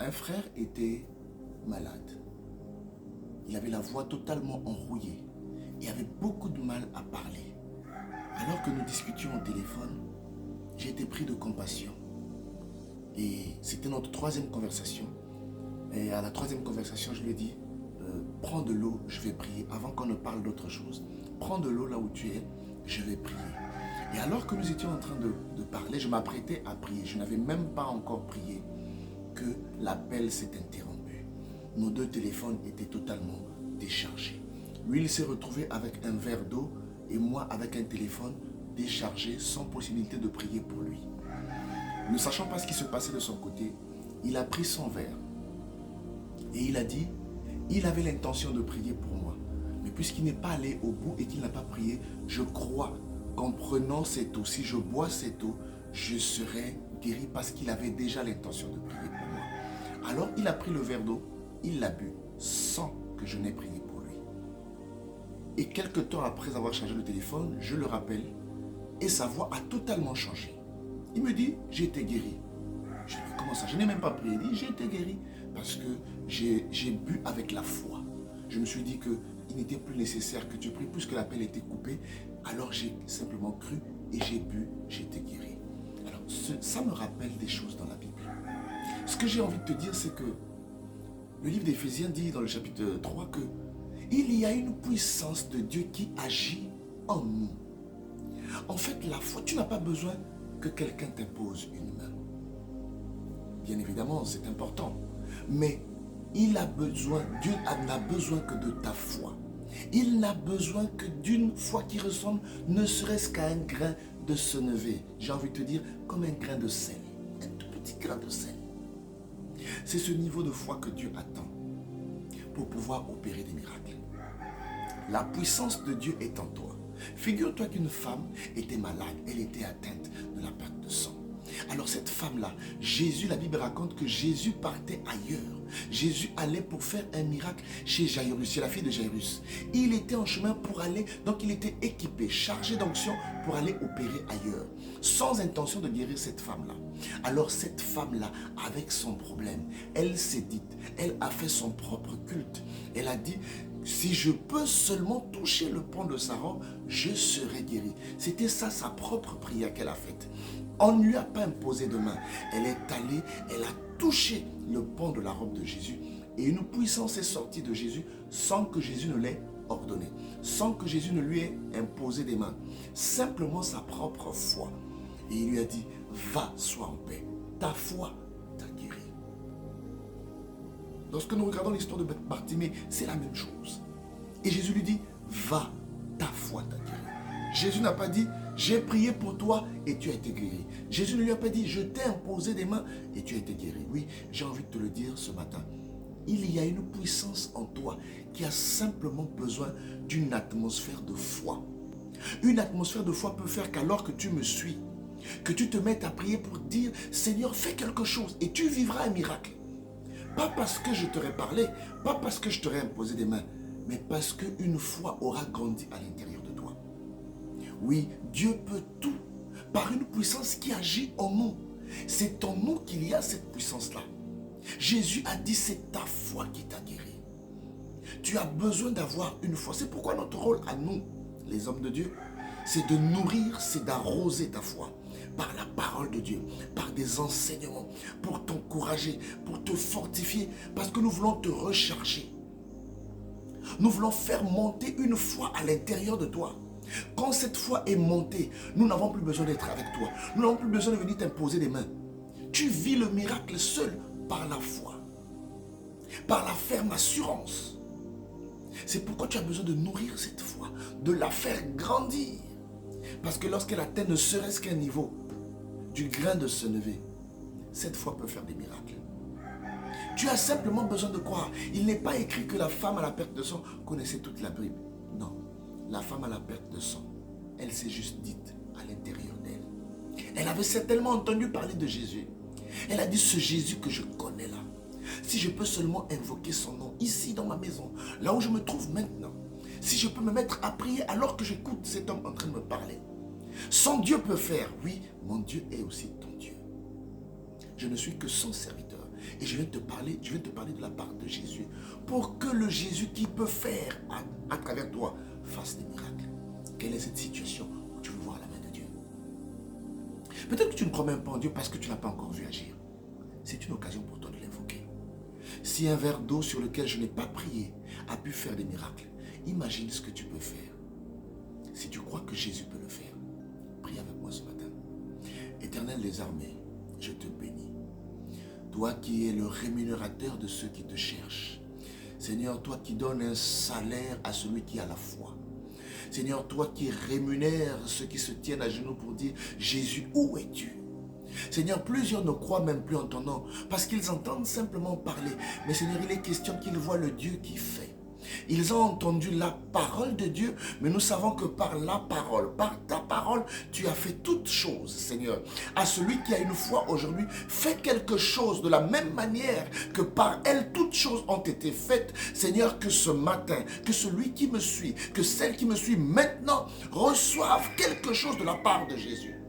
Un frère était malade. Il avait la voix totalement enrouillée et avait beaucoup de mal à parler. Alors que nous discutions au téléphone, j'ai été pris de compassion. Et c'était notre troisième conversation. Et à la troisième conversation, je lui ai dit, prends de l'eau, je vais prier. Avant qu'on ne parle d'autre chose, prends de l'eau là où tu es, je vais prier. Et alors que nous étions en train de parler, je m'apprêtais à prier. Je n'avais même pas encore prié que l'appel s'est interrompu. Nos deux téléphones étaient totalement déchargés. Lui, il s'est retrouvé avec un verre d'eau et moi avec un téléphone déchargé sans possibilité de prier pour lui. Ne sachant pas ce qui se passait de son côté, il a pris son verre et il a dit, il avait l'intention de prier pour moi. Mais puisqu'il n'est pas allé au bout et qu'il n'a pas prié, je crois qu'en prenant cette eau, si je bois cette eau, je serai guéri parce qu'il avait déjà l'intention de prier pour moi. Alors il a pris le verre d'eau, il l'a bu sans que je n'ai prié pour lui. Et quelques temps après avoir chargé le téléphone, je le rappelle et sa voix a totalement changé. Il me dit, j'ai été guéri. Je lui dis, comment ça? Je n'ai même pas prié. Il dit, j'ai été guéri parce que j'ai bu avec la foi. Je me suis dit qu'il n'était plus nécessaire que tu pries puisque l'appel était coupé. Alors j'ai simplement cru et j'ai bu, j'ai été guéri. Alors ça me rappelle des choses dans la Bible. Ce que j'ai envie de te dire, c'est que le livre d'Éphésiens dit dans le chapitre 3 que il y a une puissance de Dieu qui agit en nous. En fait, la foi, tu n'as pas besoin que quelqu'un t'impose une main. Bien évidemment, c'est important. Mais Dieu n'a besoin que de ta foi. Il n'a besoin que d'une foi qui ressemble ne serait-ce qu'à un grain de senevé. J'ai envie de te dire, comme un grain de sel. Un tout petit grain de sel. C'est ce niveau de foi que Dieu attend pour pouvoir opérer des miracles. La puissance de Dieu est en toi. Figure-toi qu'une femme était malade, elle était atteinte de la perte de sang. Alors cette femme-là, Jésus, la Bible raconte que Jésus partait ailleurs. Jésus allait pour faire un miracle chez Jairus, chez la fille de Jairus. Il était en chemin pour aller, donc il était équipé, chargé d'onction pour aller opérer ailleurs, sans intention de guérir cette femme-là. Alors cette femme-là, avec son problème, elle s'est dite, elle a fait son propre culte. Elle a dit, si je peux seulement toucher le pan de sa robe, je serai guéri. C'était ça sa propre prière qu'elle a faite. On ne lui a pas imposé de main. Elle est allée, elle a touché le pan de la robe de Jésus. Et une puissance est sortie de Jésus sans que Jésus ne l'ait ordonné. Sans que Jésus ne lui ait imposé des mains. Simplement sa propre foi. Et il lui a dit, va, sois en paix. Ta foi t'a guéri. Lorsque nous regardons l'histoire de Bartimée, c'est la même chose. Et Jésus lui dit, va, ta foi t'a guéri. Jésus n'a pas dit, j'ai prié pour toi et tu as été guéri. Jésus ne lui a pas dit, je t'ai imposé des mains et tu as été guéri. Oui, j'ai envie de te le dire ce matin. Il y a une puissance en toi qui a simplement besoin d'une atmosphère de foi. Une atmosphère de foi peut faire qu'alors que tu me suis, que tu te mettes à prier pour dire, Seigneur, fais quelque chose et tu vivras un miracle. Pas parce que je t'aurais parlé, pas parce que je t'aurais imposé des mains, mais parce qu'une foi aura grandi à l'intérieur de toi. Oui, Dieu peut tout par une puissance qui agit en nous. C'est en nous qu'il y a cette puissance-là. Jésus a dit, c'est ta foi qui t'a guéri. Tu as besoin d'avoir une foi. C'est pourquoi notre rôle à nous, les hommes de Dieu, c'est de nourrir, c'est d'arroser ta foi par la parole de Dieu, par des enseignements, pour t'encourager, pour te fortifier, parce que nous voulons te recharger. Nous voulons faire monter une foi à l'intérieur de toi. Quand cette foi est montée, nous n'avons plus besoin d'être avec toi. Nous n'avons plus besoin de venir t'imposer des mains. Tu vis le miracle seul par la foi, par la ferme assurance. C'est pourquoi tu as besoin de nourrir cette foi, de la faire grandir. Parce que lorsqu'elle atteint ne serait-ce qu'un niveau du grain de senevé, cette foi peut faire des miracles. Tu as simplement besoin de croire. Il n'est pas écrit que la femme à la perte de sang connaissait toute la Bible. Non, la femme à la perte de sang, elle s'est juste dite à l'intérieur d'elle. Elle avait certainement entendu parler de Jésus. Elle a dit, ce Jésus que je connais là, si je peux seulement invoquer son nom ici dans ma maison, là où je me trouve maintenant, si je peux me mettre à prier alors que j'écoute cet homme en train de me parler. Son Dieu peut faire, oui, mon Dieu est aussi ton Dieu. Je ne suis que son serviteur. Et je viens de te parler de la part de Jésus. Pour que le Jésus qui peut faire à travers toi fasse des miracles. Quelle est cette situation où tu veux voir la main de Dieu? Peut-être que tu ne crois même pas en Dieu parce que tu n'as pas encore vu agir. C'est une occasion pour toi de l'invoquer. Si un verre d'eau sur lequel je n'ai pas prié a pu faire des miracles, imagine ce que tu peux faire. Si tu crois que Jésus peut le faire, prie avec moi ce matin. Éternel des armées, je te bénis. Toi qui es le rémunérateur de ceux qui te cherchent. Seigneur, toi qui donnes un salaire à celui qui a la foi. Seigneur, toi qui rémunères ceux qui se tiennent à genoux pour dire, Jésus, où es-tu? Seigneur, plusieurs ne croient même plus en ton nom parce qu'ils entendent simplement parler. Mais Seigneur, il est question qu'ils voient le Dieu qui fait. Ils ont entendu la parole de Dieu, mais nous savons que par la parole, par ta parole, tu as fait toutes choses, Seigneur. À celui qui a une foi aujourd'hui, fais quelque chose de la même manière que par elle, toutes choses ont été faites. Seigneur, que ce matin, que celui qui me suit, que celle qui me suit maintenant, reçoive quelque chose de la part de Jésus.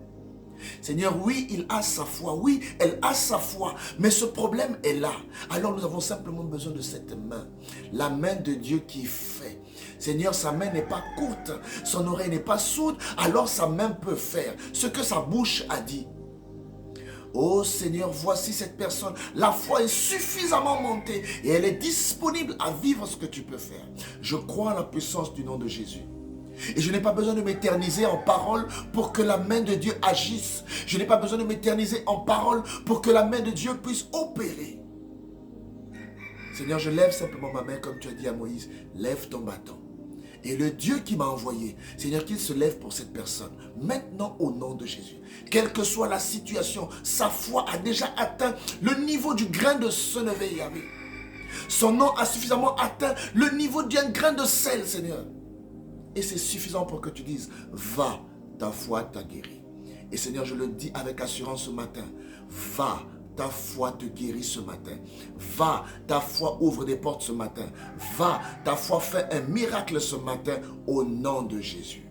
Seigneur, oui, il a sa foi, oui, elle a sa foi, mais ce problème est là. Alors nous avons simplement besoin de cette main, la main de Dieu qui fait. Seigneur, sa main n'est pas courte, son oreille n'est pas sourde, alors sa main peut faire ce que sa bouche a dit. Oh Seigneur, voici cette personne, la foi est suffisamment montée et elle est disponible à vivre ce que tu peux faire. Je crois en la puissance du nom de Jésus. Et je n'ai pas besoin de m'éterniser en parole pour que la main de Dieu agisse. Je n'ai pas besoin de m'éterniser en parole pour que la main de Dieu puisse opérer. Seigneur, je lève simplement ma main comme tu as dit à Moïse. Lève ton bâton. Et le Dieu qui m'a envoyé, Seigneur, qu'il se lève pour cette personne. Maintenant, au nom de Jésus. Quelle que soit la situation, sa foi a déjà atteint le niveau du grain de senevé, Yahvé. Son nom a suffisamment atteint le niveau d'un grain de sel, Seigneur. Et c'est suffisant pour que tu dises, va, ta foi t'a guéri. Et Seigneur, je le dis avec assurance ce matin, va, ta foi te guérit ce matin. Va, ta foi ouvre des portes ce matin. Va, ta foi fait un miracle ce matin au nom de Jésus.